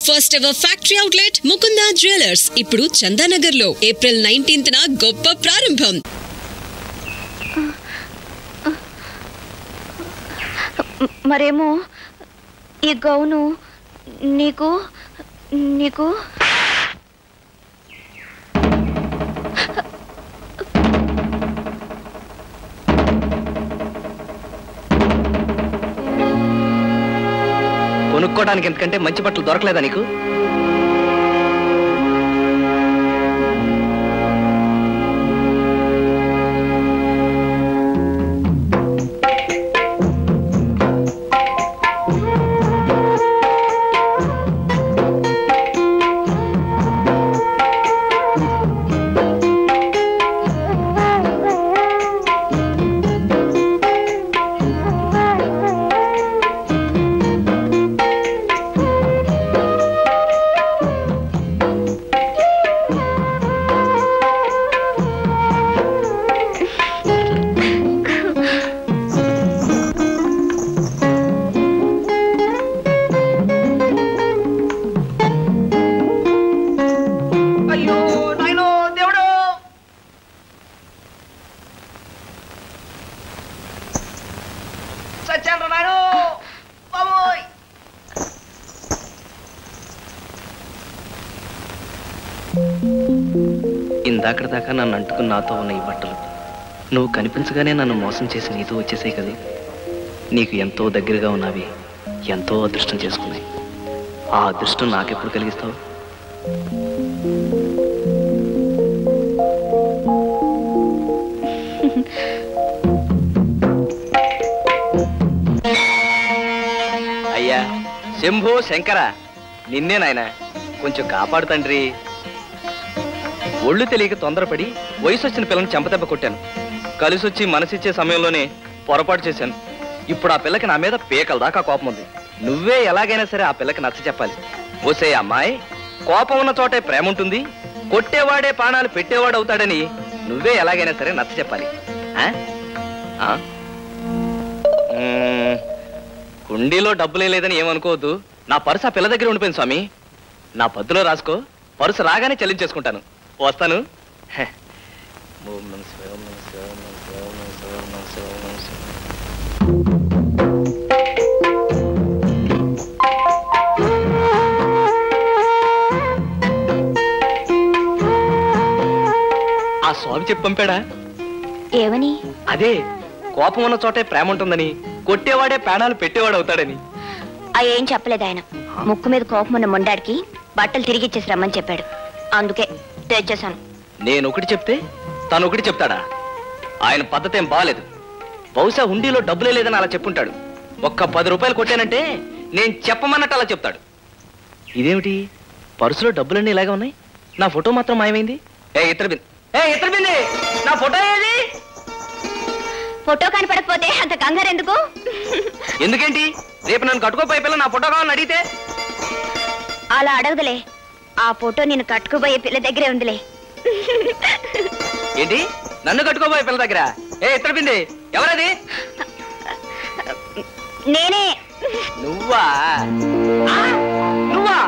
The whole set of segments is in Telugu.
First ever factory outlet Mukunda jewellers ఇప్పుడు చందానగర్ లో ఏప్రిల్ 19th గొప్ప ప్రారంభం. మరేమో ఈ గౌను నీకు నీకు కొనుక్కోవడానికి ఎందుకంటే మంచి బట్టలు దొరకలేదా నీకు? ఇందాకటి దాకా నన్ను అంటుకుని నాతో ఉన్న ఈ బట్టలు నువ్వు కనిపించగానే నన్ను మోసం చేసి నీతో వచ్చేసాయి కదా. నీకు ఎంతో దగ్గరగా ఉన్నవి ఎంతో అదృష్టం చేసుకున్నాయి. ఆ అదృష్టం నాకెప్పుడు కలిగిస్తావు? అయ్యా శంభో శంకర, నిన్నే నాయన, కొంచెం కాపాడు తండ్రి. ఒళ్ళు తెలియక తొందరపడి వయసు వచ్చిన పిల్లని చెంపదెబ్బ కొట్టాను. కలిసొచ్చి మనసిచ్చే సమయంలోనే పొరపాటు చేశాను. ఇప్పుడు ఆ పిల్లకి నా మీద పేకల దాకా కోపం ఉంది. నువ్వే ఎలాగైనా సరే ఆ పిల్లకి నచ్చ చెప్పాలి. ఓసే అమ్మాయి, కోపం ఉన్న చోటే ప్రేమ ఉంటుంది, కొట్టేవాడే ప్రాణాలు పెట్టేవాడు అవుతాడని నువ్వే ఎలాగైనా సరే నచ్చ చెప్పాలి. కుండీలో డబ్బులే లేదని ఏమనుకోవద్దు. నా పర్సు ఆ పిల్ల దగ్గర ఉండిపోయింది స్వామి. నా పద్దులో రాసుకో, పర్సు రాగానే చెల్లించేసుకుంటాను. వస్తాను. ఆ స్వామి చెప్పి పంపాడా? ఏమని? అదే, కోపం ఉన్న చోటే ప్రేమ ఉంటుందని, కొట్టేవాడే ప్రాణాలు పెట్టేవాడు అవుతాడని. ఏం చెప్పలేదు ఆయన. ముక్కు మీద కోపం ఉన్న మొండాడికి బట్టలు తిరిగిచ్చేసి రమ్మని చెప్పాడు. అందుకే తెచ్చేశాను. నేను ఒకటి చెప్తే తను ఒకటి చెప్తాడా? ఆయన పద్ధతి ఏం బాలేదు. బహుశా హుండీలో డబ్బులే లేదని అలా చెప్పుంటాడు. ఒక్క 10 రూపాయలు కొట్టానంటే నేను చెప్పమన్నట్టు అలా చెప్తాడు. ఇదేమిటి, పర్సులో డబ్బులన్నీ ఇలాగే ఉన్నాయి, నా ఫోటో మాత్రం మాయమైంది. ఇతర బింది, నా ఫోటో ఏది? ఫోటో కనపడకపోతే అంత కంగారు ఎందుకు? ఎందుకేంటి, రేపు నన్ను కట్టుకోపోయే పిల్ల నా ఫోటో కావాలని అడిగితే? అలా అడగదులే, ఆ ఫోటో నేను కట్టుకోబోయే పిల్ల దగ్గరే ఉందిలే. ఏంటి, నన్ను కట్టుకోబోయే పిల్ల దగ్గర? ఇతర బింది, ఎవరది? నేనే. నువ్వా? నువ్వా?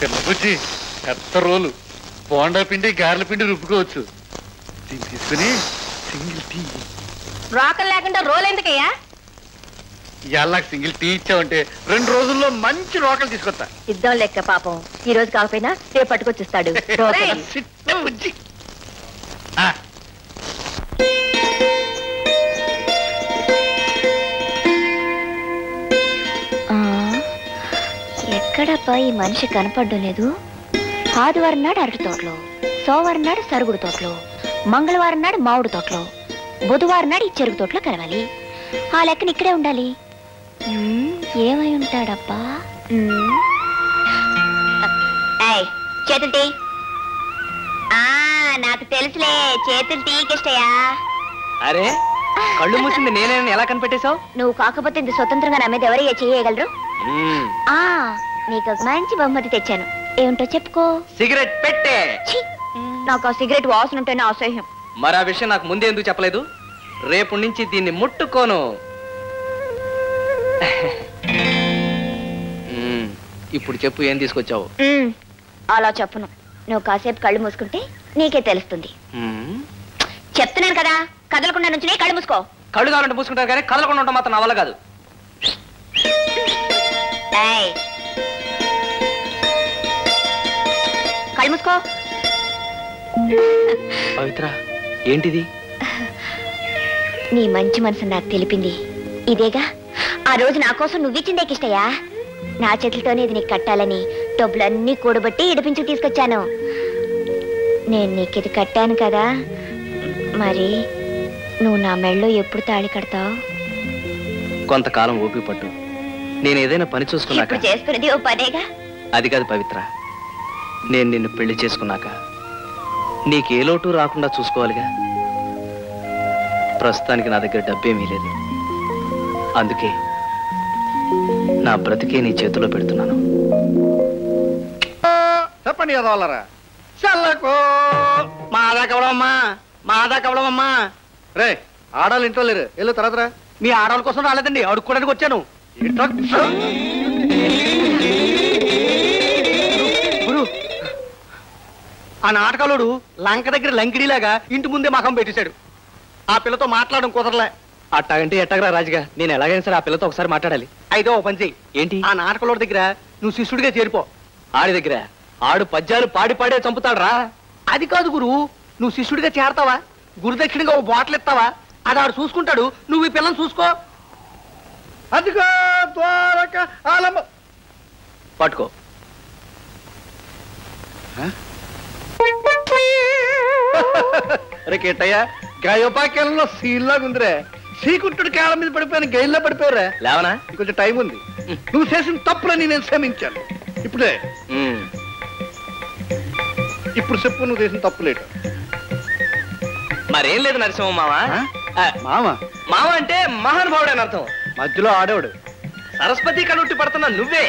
పిల్లబుచ్చి పెద్ద రోలు బోండా పిండి గారెల పిండి రుబ్బుకోవచ్చు. దీన్ని తీసుకుని సింగిల్ టీ. రోకలు లేకుండా రోల్ ఎందుకయ్యా? ఇవాళ సింగిల్ టీ ఇచ్చావంటే 2 రోజుల్లో మంచి రోకలు తీసుకొస్తా. ఇద్దాం లెక్క పాపం. ఈ రోజు కాకపోయినా రేపు పట్టుకొచ్చిస్తాడు. ఎక్కడబ్బా ఈ మనిషి కనపడడం లేదు? ఆదివారం నాడు అరటి తోటలో, సోమవారం నాడు సరుగుడు తోటలో, మంగళవారం నాడు మామిడి తోటలో, బుధవారం నాడు ఈ చెరుకు తోటలో కలవాలి. ఆ లెక్కన ఇక్కడే ఉండాలి. ఏమై ఉంటాడబ్బా? చేతులు టీ. నాకు తెలుసులే, చేతులు టీకిష్టయా. అరే కళ్ళు మూసింది నేనేనని ఎలా కనిపెట్టేశావు? నువ్వు కాకపోతే ఇంత స్వతంత్రంగా నా మీద ఎవరయ్యా చేయగలరు? నీకు ఒక మంచి బహుమతి తెచ్చాను. ఏమిటో చెప్పుకో. సిగరెట్ పెట్టే. నాకు ఆ సిగరెట్ వాసన ఉంటేనే అసహ్యం. మరి ఆ విషయం నాకు ముందే ఎందుకు చెప్పలేదు? రేపు నుంచి దీన్ని ముట్టుకోను. ఇప్పుడు చెప్పు, ఏం తీసుకొచ్చావు? అలా చెప్పను. నువ్వు కాసేపు కళ్ళు మూసుకుంటే నీకే తెలుస్తుంది. చెప్తున్నాను కదా, కదలకుండా నుంచి కళ్ళు మూసుకో. కళ్ళు కావాలంటే మూసుకుంటారు కానీ కదలకుండా ఉంటాం మాత్రం నా వల్ల కాదు. కళ్ళు మూసుకో. పవిత్ర, ఏంటిది? నీ మంచి మనసు నాకు తెలిపింది ఇదేగా. ఆ రోజు నా కోసం నువ్విచ్చిందే కిష్టయ్యా. నా చేతులతోనే ఇది నీకు కట్టాలని డబ్బులన్నీ కూడబట్టి ఇడిపించి తీసుకొచ్చాను. నేను నీకు ఇది కట్టాను కదా, మరి నువ్వు నా మెళ్ళో ఎప్పుడు తాళి కడతావు? కొంతకాలం ఓపిక పట్టు. నేను ఏదైనా పని చూసుకున్నాక. చేసుకునేది ఓ పనేగా. అది కాదు పవిత్ర, నేను నిన్ను పెళ్లి చేసుకున్నాక నీకే లోటు రాకుండా చూసుకోవాలిగా. ప్రస్తుతానికి నా దగ్గర డబ్బేమీ లేదు. అందుకే నా బ్రతికే నీ చేతిలో పెడుతున్నాను. చెప్పండి కదవాలరా. చల్లకు మాదా కవడమ్మా, మాదా కవడమమ్మా. రే, ఆడాలి ఇంట్లో లేరు. వెళ్ళు తర్వాత రా. మీ ఆడవాళ్ళ కోసం రాలేదండి, అడుక్కోడానికి వచ్చాను. ఆ నాటకాలోడు లంక దగ్గర లంకిడిలాగా ఇంటి ముందే మకం పెట్టేశాడు. ఆ పిల్లతో మాట్లాడడం కుదరలే. అట్టాగంటే ఎట్టగరా రాజుగా, నేను ఎలాగైనా సరే ఆ పిల్లతో ఒకసారి మాట్లాడాలి. అయితే ఓ పని చెయ్యి. ఏంటి? ఆ నాటకలోడి దగ్గర నువ్వు శిష్యుడిగా చేరిపో. ఆడి దగ్గర ఆడు పద్యాలు పాడి పాడే చంపుతాడు రా. అది కాదు గురు, నువ్వు శిష్యుడిగా చేరతావా, గురుదక్షిణగా ఓ బాటిల్ ఇస్తావా, అది ఆడు చూసుకుంటాడు. నువ్వు ఈ పిల్లని చూసుకో. అదిగో ద్వారక ఆలమ్మ. పట్టుకో. అరే కేటయ్య, గయోపాక్యాలలో సీల్లాగా ఉందిరే. శ్రీకుంఠుడి కాళ్ళ మీద పడిపోయాను, గైల్లో పడిపోయారా. లేవనా? కొంచెం టైం ఉంది. నువ్వు చేసిన తప్పులని నేను క్షమించాను. ఇప్పుడే ఇప్పుడు చెప్పు, నువ్వు చేసిన తప్పు లేటు. మరేం లేదు నరసింహ మామ. మామ మామ అంటే మహానుభావుడు అని అర్థం. మధ్యలో ఆడేవాడు. సరస్వతి కనుట్టి పడుతున్నా నువ్వే.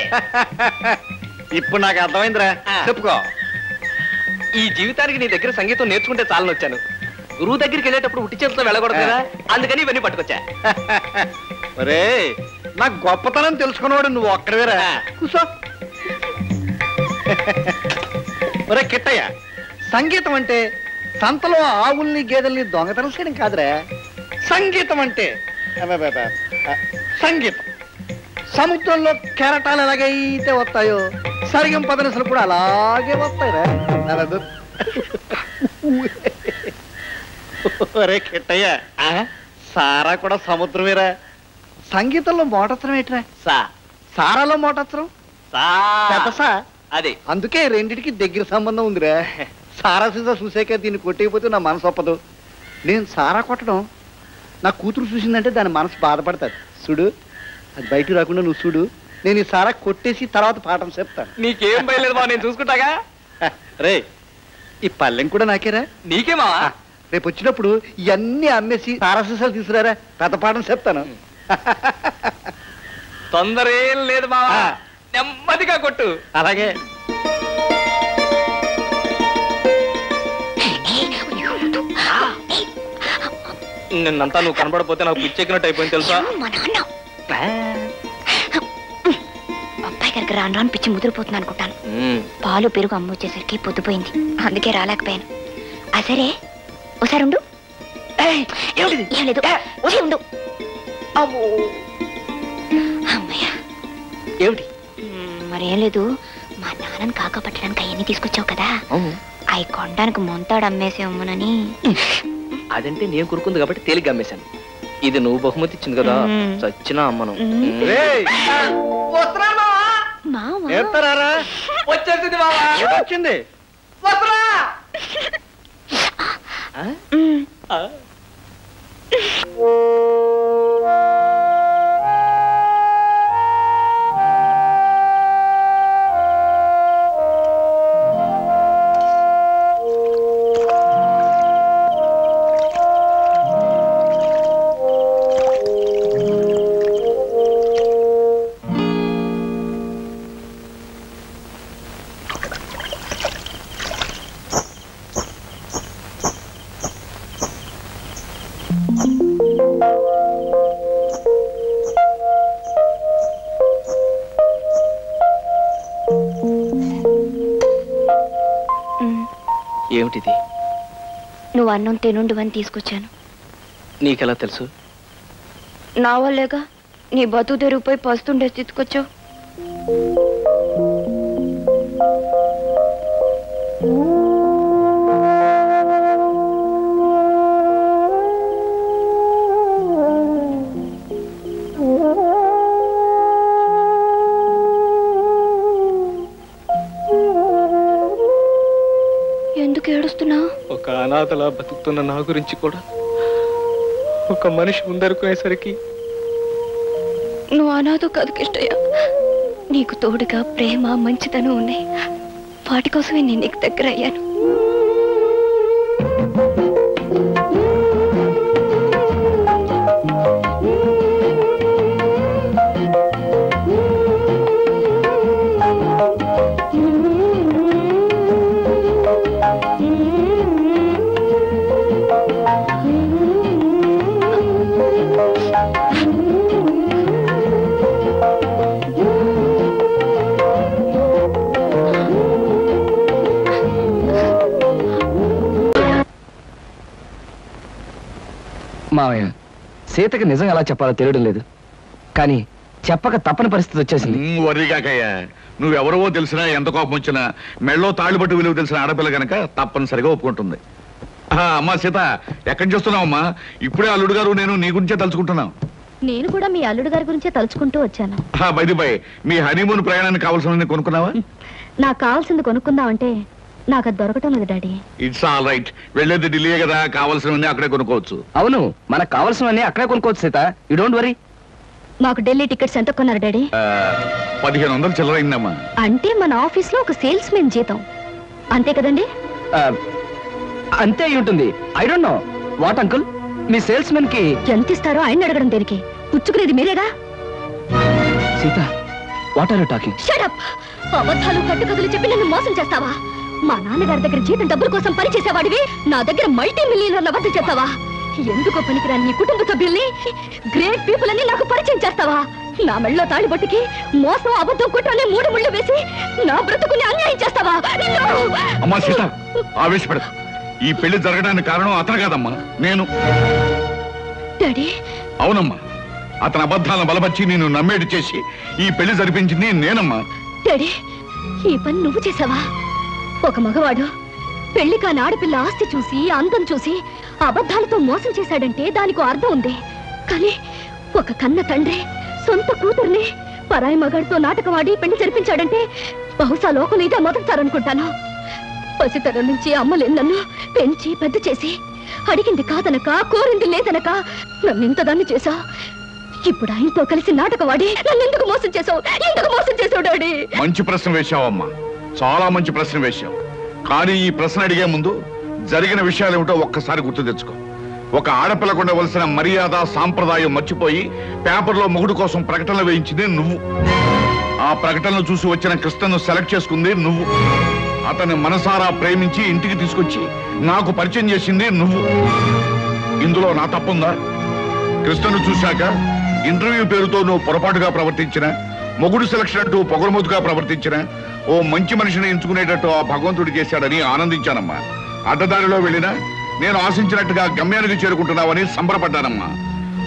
ఇప్పుడు నాకు అర్థమైందిరా, చెప్పుకో. ఈ జీవితానికి నీ దగ్గర సంగీతం నేర్చుకుంటే చాలని వచ్చాను. గురువు దగ్గరికి వెళ్ళేటప్పుడు ఉట్టి చేతితో వెళ్ళకూడదు కదా, అందుకని ఇవన్నీ పట్టుకొచ్చా. ఒరే, నాకు గొప్పతనం తెలుసుకున్నవాడు నువ్వు ఒక్కడవేరా. కూసో. ఒరే కిట్టయ్య, సంగీతం అంటే సంతలో ఆవుల్ని గేదెల్ని దొంగతనం చేయడం కాదురా. సంగీతం అంటే సంగీతం సముద్రంలో కెరటాలు ఎలాగైతే వస్తాయో సరిగం పదనసలు కూడా అలాగే వస్తాయిరా. ఒరే కిట్టయ్య, సారా కూడా సముద్రమేరా. సంగీతంలో మోటత్రం ఏంట్రా? సారాలో మోటత్రం సా. అదే, అందుకే రెండిటికి దగ్గర సంబంధం ఉందిరా. సారా సీసా చూసాక దీన్ని కొట్టేయకపోతే నా మనసు ఒప్పదు. నేను సారా కొట్టడం నా కూతురు చూసిందంటే దాని మనసు బాధపడతాది. చూడు, అది బయటకు రాకుండా నువ్వు చూడు. నేను ఈ సారా కొట్టేసి తర్వాత పాఠం చెప్తాను. నీకేం భయలేదు బా, నేను చూసుకుంటాగా. రే, ఈ పల్లెం కూడా నాకేరా. నీకేమా? రేపు వచ్చినప్పుడు ఇవన్నీ అమ్మేసి సారా సీసాలు తీసుకురారా, పెద్ద పాఠం చెప్తాను. తొందర ఏం లేదు బావా, నెమ్మదిగా కొట్టు. అలాగే. నిన్నంతా నువ్వు కనబడపోతే నాకు పిచ్చెక్కినట్టు అయిపోయింది తెలుసా. అబ్బాయి బాబాయ్ గారికి రాను రాను పిచ్చి ముదిరిపోతుంది అనుకుంటాను. పాలు పెరుగు అమ్మ వచ్చేసరికి పొద్దుపోయింది, అందుకే రాలేకపోయాను. సరే ఒకసారి ఉండు. ఏం లేదు ఉండు. అమ్మయ్యా. ఏమిటి? మరేం లేదు, మా నాన్నని కాకా పట్టడానికి అవన్నీ తీసుకొచ్చావు కదా, అవి కొనడానికి మొంతాడు అమ్మేసేమోనని. అదంటే నేను కురుకుంది కాబట్టి తేలిగ్గా అమ్మేశాను. ఇది నువ్వు బహుమతి ఇచ్చింది కదా, చచ్చిన అమ్మను. వచ్చింది. ఏమిటిది? నువ్వు అన్నం తినుండు అని తీసుకొచ్చాను. నీకెలా తెలుసు? నా వల్లేగా నీ బతుకు తెరిగిపోయి పస్తుండే తీసుకొచ్చావు. ఎందుకు ఏడుస్తున్నావు? ఒక అనాథలా బతుకుతున్న నా గురించి కూడా ఒక మనిషి ముందరుకునేసరికి నువ్వు అనాథ కాదు కిష్టయ్య, నీకు తోడుగా ప్రేమ మంచితనం ఉన్నాయి. వాటి కోసమే నేను నీకు దగ్గర అయ్యాను. మావయ్య, సీతకి నిజం ఎలా చెప్పాలో తెలియడం లేదు, కానీ చెప్పక తప్పని పరిస్థితి వచ్చేసింది. వరిగాకయ్యా, నువ్వెవరవో తెలిసినా ఎంత కోపం వచ్చినా మెళ్ళో తాళ్ళుబట్టు విలువ తెలిసిన ఆడపిల్ల గనక తప్పనిసరిగా ఒప్పుకుంటుంది. అమ్మా సీత, ఎక్కడి చూస్తున్నావమ్మా? ఇప్పుడే అల్లుడు గారు నేను నీ గురించే తలుచుకుంటున్నాం. నేను కూడా మీ అల్లుడు గారి గురించే తలుచుకుంటూ వచ్చాను. బై బై, మీ హనీమూన్ ప్రయాణానికి కావాల్సిన కొనుక్కున్నావా? నాకు కావాల్సింది కొనుక్కుందామంటే నాకు అది దొరకటం లేదు డాడీ. ఇట్స్ ఆల్ రైట్, వెళ్ళేది ఢిల్లీయే కదా, కావాల్సినవన్నీ అక్కడే కొనుక్కోవచ్చు. అవును, మనకు కావాల్సినవన్నీ అక్కడే కొనుక్కోవచ్చు సీత, యూ డోంట్ వరీ. మాకు ఢిల్లీ టికెట్స్ ఎంత కొన్నారు డాడీ? 1500 చిల్లరైందమ్మా. అంటే మన ఆఫీస్ లో ఒక సేల్స్ మెన్ జీతం అంతే కదండి? అంతే అయి ఉంటుంది. I don't know what uncle, మీ సేల్స్ మెన్ కి ఎంత ఇస్తారో ఆయన అడగడం దేనికి? పుచ్చుకునేది మీరేగా. Sita, what are you talking? Shut up! అబద్ధాలు కట్టుకథలు చెప్పి నన్ను మోసం చేస్తావా? మా నాన్నగారి దగ్గర జీతం డబ్బుల కోసం పనిచేసేవాడివి నా దగ్గర మల్టీ మిలియనర్ల వద్ద చేస్తావా? ఎందుకో పనికిరాని నీ కుటుంబ సభ్యుల్ని, గ్రేట్ పీపుల్ అని నాకు పరిచయం చేస్తావా? నా మెళ్ళలో తాళిబొట్టుకి మోసం, అబద్ధం, కుట్రనే 3 ముళ్ళు వేసి నా బ్రతుకుని అన్యాయం చేస్తావా? అమ్మా సీత, ఆవేశపడదు. ఈ పెళ్లి జరగడానికి కారణం అతను కాదమ్మా, నేను. డాడీ? అవునమ్మా, అతని అబద్ధాలను బలపరిచి నేను నమ్మేటి చేసి ఈ పెళ్లి జరిపించింది నేనమ్మా. డాడీ, ఈ పని నువ్వు చేసావా? ఒక మగవాడు పెళ్లి కాని ఆడపిల్ల ఆస్తి చూసి, అందం చూసి అబద్ధాలతో మోసం చేశాడంటే దానికి అర్థం ఉంది. కానీ ఒక కన్న తండ్రి సొంత కూతుర్ని పరాయి మగాడితో నాటకవాడి పెళ్లి జరిపించాడంటే బహుశా లోకం ఇదే మొదలుతారనుకుంటాను. పసితరం నుంచి అమ్మలేని నన్ను పెంచి పెద్ద చేసి అడిగింది కాదనక, కోరింది లేదనక నన్ను ఇంతదాన్ని చేశా. ఇప్పుడు ఆయనతో కలిసి నాటకవాడి నన్ను ఎందుకు మోసం చేశావు? ఎందుకు మోసం చేశావు డాడీ? మంచి ప్రశ్న వేశావమ్మా, చాలా మంచి ప్రశ్న వేశావు. కానీ ఈ ప్రశ్న అడిగే ముందు జరిగిన విషయాలు ఏమిటో ఒక్కసారి గుర్తు తెచ్చుకో. ఒక ఆడపిల్లకు ఉండవలసిన మర్యాద, సాంప్రదాయం మర్చిపోయి పేపర్లో మొగుడు కోసం ప్రకటనలు వేయించింది నువ్వు. ఆ ప్రకటనలు చూసి వచ్చిన కృష్ణను సెలెక్ట్ చేసుకుంది నువ్వు. అతన్ని మనసారా ప్రేమించి ఇంటికి తీసుకొచ్చి నాకు పరిచయం చేసింది నువ్వు. ఇందులో నా తప్పుందా? కృష్ణను చూశాక ఇంటర్వ్యూ పేరుతో నువ్వు పొరపాటుగా ప్రవర్తించిన, మొగుడు సెలక్షన్ అంటూ పొగరమోతుగా ప్రవర్తించిన ఓ మంచి మనిషిని ఎంచుకునేటట్టు ఆ భగవంతుడు చేశాడని ఆనందించానమ్మా. అడ్డదారిలో వెళ్ళినా నేను ఆశించినట్టుగా గమ్యానికి చేరుకుంటున్నావని సంబరపడ్డానమ్మా.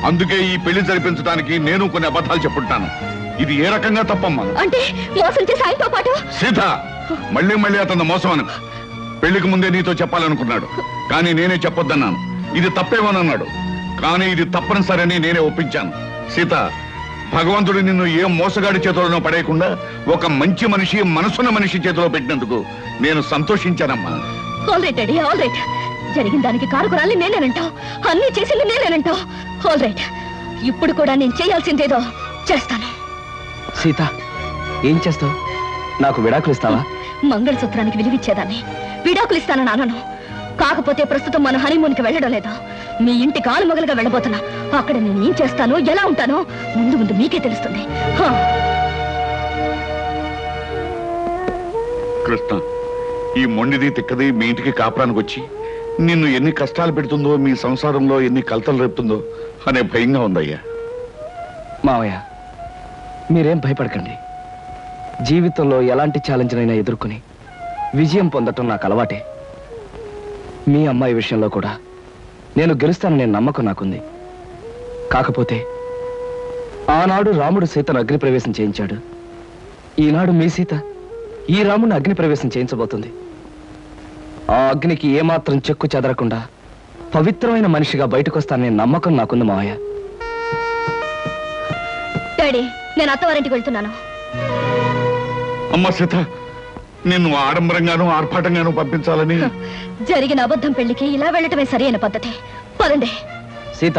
అందుకే ఈ పెళ్లి జరిపించడానికి నేను కొన్ని అబద్ధాలు చెప్పుంటాను. ఇది ఏ రకంగా తప్పమ్మా? అంటే మోసం చేసి ఆయనతో పాటు సీత, మళ్ళీ అతను మోసం అను. పెళ్లికి ముందే నీతో చెప్పాలనుకున్నాడు, కానీ నేనే చెప్పొద్దన్నాను. ఇది తప్పేమోనన్నాడు, కానీ ఇది తప్పనిసరని నేనే ఒప్పించాను. సీత, భగవంతుడు నిన్ను ఏ మోసగాడి చేతుల్లో పడేయకుండా ఒక మంచి మనిషి, మనసున్న మనిషి చేతిలో పెట్టినందుకు నేను సంతోషించానమ్మా. All right daddy, all right. జరిగిన దానికి కారుకురాలి నేనేనంటావు, అన్ని చేసింది నేనేనంటావు. ఆల్ రైట్, ఇప్పుడు కూడా నేను చేయాల్సిందేదో చేస్తాను. సీత, ఏం చేస్తావు? నాకు విడాకులు ఇస్తావా? మంగళసూత్రానికి విలువిచ్చేదాన్ని విడాకులు ఇస్తానని అనను. కాకపోతే ప్రస్తుతం మన హనీమూన్కి వెళ్ళడం లేదా, మీ ఇంటి కాలు మొగలుగా వెళ్ళబోతున్నా. అక్కడ నేను ఏం చేస్తానో, ఎలా ఉంటానో ముందు మీకే తెలుస్తుంది. కృష్ణ, ఈ మొండిది తిక్కది మీ ఇంటికి కాపురానికి వచ్చి నిన్ను ఎన్ని కష్టాలు పెడుతుందో, మీ సంసారంలో ఎన్ని కలతలు రేపుతుందో అనే భయంగా ఉందయ్యా. మావయ్య, మీరేం భయపడకండి. జీవితంలో ఎలాంటి ఛాలెంజ్నైనా ఎదుర్కొని విజయం పొందటం నాకు అలవాటే. మీ అమ్మాయి విషయంలో కూడా నేను గెలుస్తాననే నమ్మకం నాకుంది. కాకపోతే ఆనాడు రాముడు సీతను అగ్నిప్రవేశం చేయించాడు. ఈనాడు మీ సీత ఈ రాముడిని అగ్నిప్రవేశం చేయించబోతుంది. ఆ అగ్నికి ఏమాత్రం చెక్కు చెదరకుండా పవిత్రమైన మనిషిగా బయటకు వస్తాననే నమ్మకం నాకుంది మావయ్య. డాడీ, నేను అత్తవారింటికి వెళ్తున్నాను. అమ్మ సీత, నిన్ను ఆడంబరంగానూ ఆర్భాటంగానూ పంపించాలని జరిగిన అబద్ధం పెళ్లికి ఇలా వెళ్ళటమే సరైన పద్ధతి. పదండి. సీత,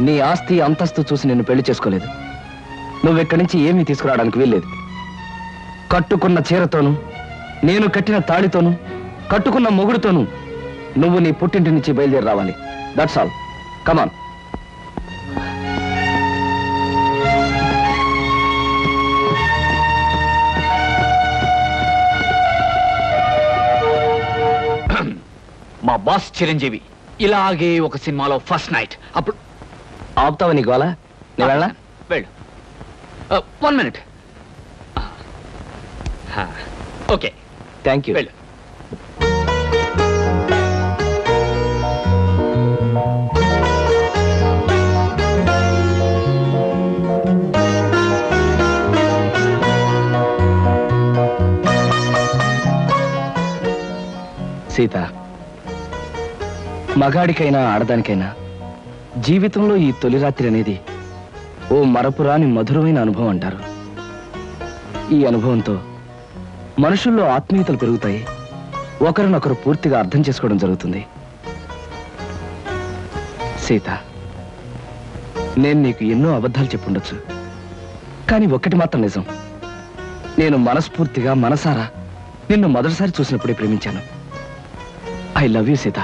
నీ ఆస్తి అంతస్తు చూసి నిన్ను పెళ్లి చేసుకోలేదు. నువ్వెక్కడి నుంచి ఏమీ తీసుకురావడానికి వీల్లేదు. కట్టుకున్న చీరతోనూ, నేను కట్టిన తాళితోనూ, కట్టుకున్న మొగుడుతోనూ నువ్వు నీ పుట్టింటి నుంచి బయలుదేరి రావాలి. That's all. కమాన్. మా బాస్ చిరంజీవి ఇలాగే ఒక సినిమాలో ఫస్ట్ నైట్ అప్పుడు ఆపుతావా నీ గోలా? నేను వెళ్ళా? వెళ్ళు. 1 minute. Okay, thank you. వెళ్ళు. సీత, మగాడికైనా ఆడదానికైనా జీవితంలో ఈ తొలి రాత్రి అనేది ఓ మరపురాని మధురమైన అనుభవం అంటారు. ఈ అనుభవంతో మనుషుల్లో ఆత్మీయతలు పెరుగుతాయి. ఒకరినొకరు పూర్తిగా అర్థం చేసుకోవడం జరుగుతుంది. సీత, నేను నీకు ఎన్నో అబద్ధాలు చెప్పుండొచ్చు, కానీ ఒక్కటి మాత్రం నిజం. నేను మనస్ఫూర్తిగా మనసారా నిన్ను మొదటిసారి చూసినప్పుడే ప్రేమించాను. I love you Sita,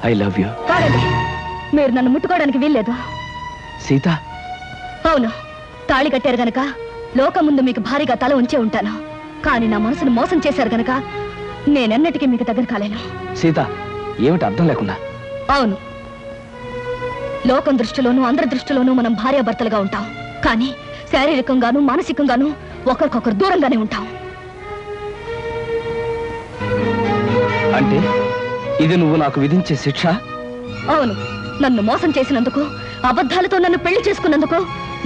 I love you. కాదండి, మీరు నన్ను ముట్టుకోవడానికి వీల్లేదు. సీత, అవును, తాళి కట్టారు గనక లోకం ముందు మీకు భారీగా తల ఉంచే ఉంటాను. కానీ నా మనసును మోసం చేశారు గనక నేనెన్నటికీ మీకు దగ్గర కాలేను. సీత, ఏమిటి అర్థం లేకుండా? అవును, లోకం దృష్టిలోనూ అందరి దృష్టిలోనూ మనం భార్యాభర్తలుగా ఉంటాం. కానీ శారీరకంగానూ మానసికంగానూ ఒకరికొకరు దూరంగానే ఉంటాం. అంటే ఇది నువ్వు నాకు విధించే శిక్ష? అవును, నన్ను మోసం చేసినందుకు, అబద్ధాలతో నన్ను పెళ్లి చేసుకున్నందుకు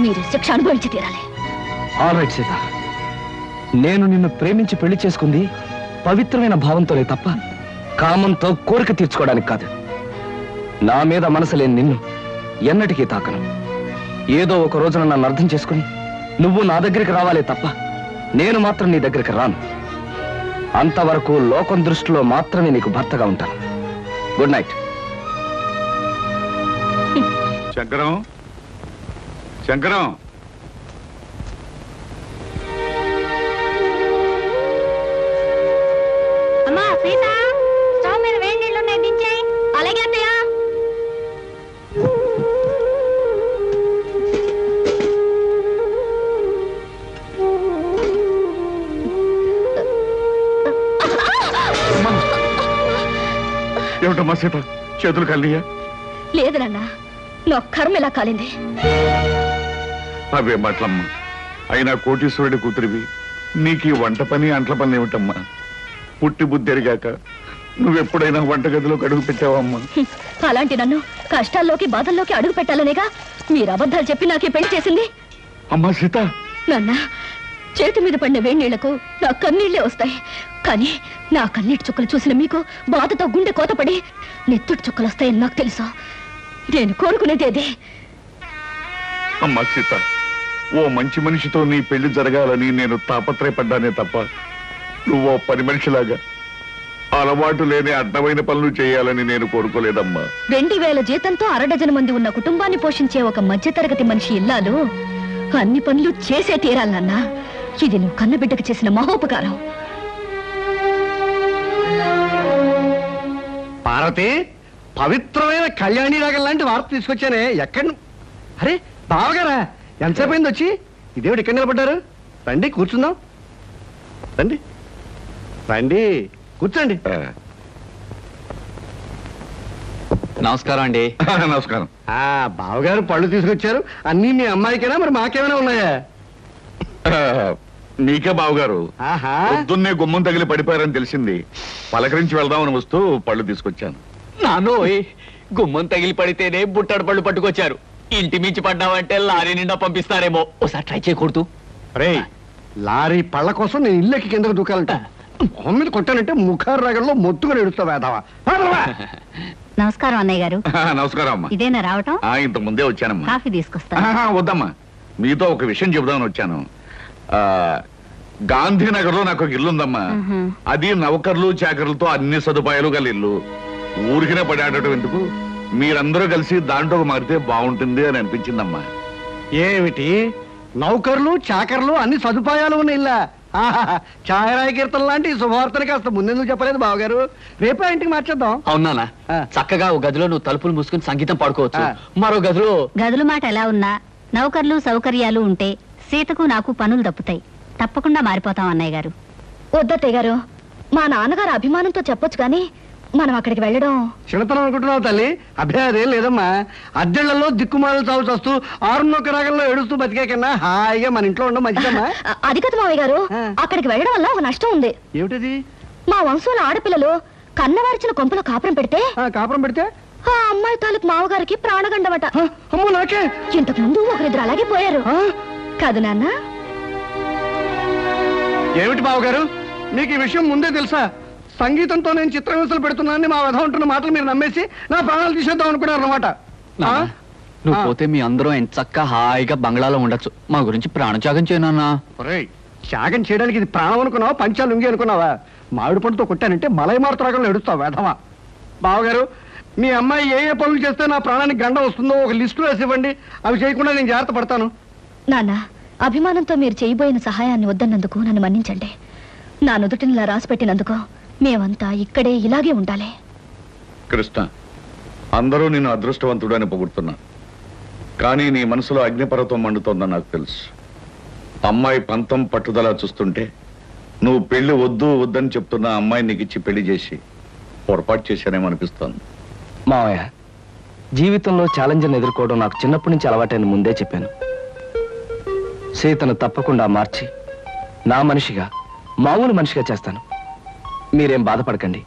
మీరు శిక్ష అనుభవించి తీరాలి. ఆల్ రైట్ సీత, నేను నిన్ను ప్రేమించి పెళ్లి చేసుకుంది పవిత్రమైన భావంతోనే తప్ప కామంతో కోరిక తీర్చుకోవడానికి కాదు. నా మీద మనసు లేని నిన్ను ఎన్నటికీ తాకను. ఏదో ఒక రోజున నన్ను అర్థం చేసుకుని నువ్వు నా దగ్గరికి రావాలే తప్ప నేను మాత్రం నీ దగ్గరికి రాను. అంతవరకు లోకం దృష్టిలో మాత్రమే నీకు భర్తగా ఉంటాను. Good night. శంకరం, శంకరం, అమ్మా సీత, స్టవ్ మీద వేడి నీళ్ళు ఉన్నాయి, దించేయి. అలాగే అత్తయ్య. ఏమిటమ్మా సీత, చేతులు కలియా? లేదు నాన్న, నా కర్మ ఇలా కాలింది. అవే మాటలమ్మా, అయినా కోటీశ్వరుడి కూతురివి నీకు ఈ వంట పని అంట్ల పని ఏమిటమ్మా? పుట్టి బుద్ధి ఎరిగాక నువ్వెప్పుడైనా వంటగదిలోకి అడుగు పెట్టావమ్మా? అలాంటి నన్ను కష్టాల్లోకి బాధల్లోకి అడుగు పెట్టాలనేగా మీరు అబద్ధాలు చెప్పి నాకే పెళ్లి చేసింది. అమ్మా సీత, నాన్న, చేతి మీద పడిన వేణీళ్లకు నా కన్నీళ్లే వస్తాయి. కానీ నా కన్నీటి చుక్కలు చూసిన మీకు బాధతో గుండె కోతపడి నెత్తుటి చుక్కలు వస్తాయని నాకు తెలుసు. నేను కోరుకునేదేదే. అమ్మా సీత, ఓ మంచి మనిషితో నీ పెళ్లి జరగాలని నేను తాపత్రయపడ్డానే తప్ప నువ్వో పని మనిషిలాగా అలవాటు లేని అడ్డమైన పనులు చేయాలని నేను కోరుకోలేదమ్మా. 2000 జీతంతో 6 మంది ఉన్న కుటుంబాన్ని పోషించే ఒక మధ్యతరగతి మనిషి ఇల్లాలు అన్ని పనులు చేసే తీరాలన్నా. ఇది నువ్వు కన్నబిడ్డకు చేసిన మహోపకారం. పార్వతి, పవిత్రమైన కళ్యాణి రాగం లాంటి వార్త తీసుకొచ్చానే. ఎక్కడ? అరే బావగారా, ఎంతసేపు అయింది వచ్చి? ఇదేమిటి ఇక్కడ నిలబడ్డారు? రండి కూర్చుందాం. రండి రండి కూర్చోండి. నమస్కారం అండి. నమస్కారం. బావగారు పళ్ళు తీసుకొచ్చారు. అన్నీ మీ అమ్మాయికేనా, మరి మాకేమైనా ఉన్నాయా? నీకే బావగారు. పొద్దున్నే గుమ్మం తగిలి పడిపోయారని తెలిసింది. పలకరించి వెళ్దామని వస్తూ పళ్ళు తీసుకొచ్చాను. నానోయ్, గుమ్మం తగిలి పడితేనే బుట్టడు పళ్ళు పట్టుకొచ్చారు. ఇంటి మించి పడ్డావంటే లారీ నిండా పంపిస్తారేమో. ఒకసారి ట్రై చేయకూడదు? రే, లారీ పళ్ళ కోసం నేను ఇల్లెక్కి కిందకు దూకాలంట. మొహం మీద కొట్టానంటే ముఖారు రాగంలో మొత్తుగా ఎడుస్తావు వేదావా. నమస్కారం అన్నయ్య గారు. నమస్కారం అమ్మా. ఇదేనా రావటం? ఇంత ముందే వచ్చానమ్మా. కాఫీ తీసుకొస్తా. వద్దమ్మా, మీతో ఒక విషయం చెబుదామని వచ్చాను. గాంధీనగర్ లో నాకు ఒక ఇల్లు ఉందమ్మా. అది నౌకర్లు చాకర్లతో అన్ని సదుపాయాలు గల ఇల్లు. ఊరికినే పడాడటం ఎందుకు, మీరందరూ కలిసి దాంట్లో మారితే బాగుంటుంది అని అనిపించిందమ్మా. ఏమిటి, నౌకర్లు చాకర్లు అన్ని సదుపాయాలు ఉన్న ఇల్లా? ఛాయరాయ కీర్తన లాంటి శుభవార్తని కాస్త ముందెందుకు చెప్పలేదు బావగారు? రేపే ఇంటికి మార్చేద్దాం. అవునా? చక్కగా ఒక గదిలో నువ్వు తలుపులు మూసుకుని సంగీతం పాడుకోవచ్చు. మరో గదిలో గదుల మాట ఎలా ఉన్నా నౌకర్లు సౌకర్యాలు ఉంటే సీతకు నాకు పనులు తప్పుతాయి. తప్పకుండా మారిపోతాం అన్నయ్య గారు. వద్దత్తయ్య గారు, మా నాన్నగారు అభిమానంతో చెప్పొచ్చు కానీ మనం అక్కడికి వెళ్ళడం చిన్నతనం అనుకుంటున్నావు తల్లి. అభ్యాదేం లేదమ్మా. అద్దెళ్లలో దిక్కుమాలు చావు చస్తూ 6 రాగంలో ఏడుస్తూ బతికే కన్నా హాయిగా మన ఇంట్లో ఉండడం మంచిదమ్మా. అది కదా మావయ్య గారు, అక్కడికి వెళ్ళడం వల్ల ఒక నష్టం ఉంది. ఏమిటది? మా వంశంలో ఆడపిల్లలు కన్నవారిచిన కొంపలో కాపురం పెడితే ఆ అమ్మాయి తాలూకు మావగారికి ప్రాణగండమట. అమ్మో నాకే. ఇంతకు ముందు ఒకరిద్దరు అలాగే పోయారు కాదు నాన్న? ఏమిటి బావగారు, మీకు ఈ విషయం ముందే తెలుసా? సంగీతంతో నేను చిత్రహింసలు పెడుతున్నానని మా వధ ఉంటున్న మాటలు మీరు నమ్మేసి నా ప్రాణాలు తీసేద్దాం అనుకున్నారు అన్నమాట. నువ్వు పోతే మీ అందరూ ఎంత చక్కగా హాయిగా బంగ్లాలో ఉండొచ్చు. మా గురించి ప్రాణత్యాగం చేయనన్నా. త్యాగం చేయడానికి ఇది ప్రాణం అనుకున్నావా, పంచాలు ఉంగి అనుకున్నావా? మామిడి పండుతో కొట్టానంటే మలై మారుతరాగంలో ఎడుస్తావు వేధవా. బావగారు, మీ అమ్మాయి ఏ పనులు చేస్తే నా ప్రాణానికి గండం వస్తుందో ఒక లిస్టు వేసి ఇవ్వండి. అవి చేయకుండా నేను జాగ్రత్త పడతాను. నాన్న, అభిమానంతో మీరు చేయబోయిన సహాయాన్ని వద్దన్నందుకు నన్ను మన్నించండి. నా నుదుటినిలా రాసి పెట్టినందుకు మేమంతా ఇక్కడే ఇలాగే ఉండాలి. కృష్ణ, అందరూ నేను అదృష్టవంతుడు అని పొగుడుతున్నా, కానీ నీ మనసులో అగ్నిపర్వతం మండుతోందని నాకు తెలుసు. అమ్మాయి పంతం పట్టుదల చూస్తుంటే నువ్వు పెళ్లి వద్దు వద్దని చెప్తున్న అమ్మాయి నీకు ఇచ్చి పెళ్లి చేసి పొరపాటు చేశానేమో అనిపిస్తోంది. మావయ్య, జీవితంలో ఛాలెంజ్ని ఎదుర్కోవడం నాకు చిన్నప్పటి నుంచి అలవాటైన ముందే చెప్పాను. సీతను తప్పకుండా మార్చి నా మనిషిగా, మామూలు మనిషిగా చేస్తాను. మీరేం బాధపడకండి.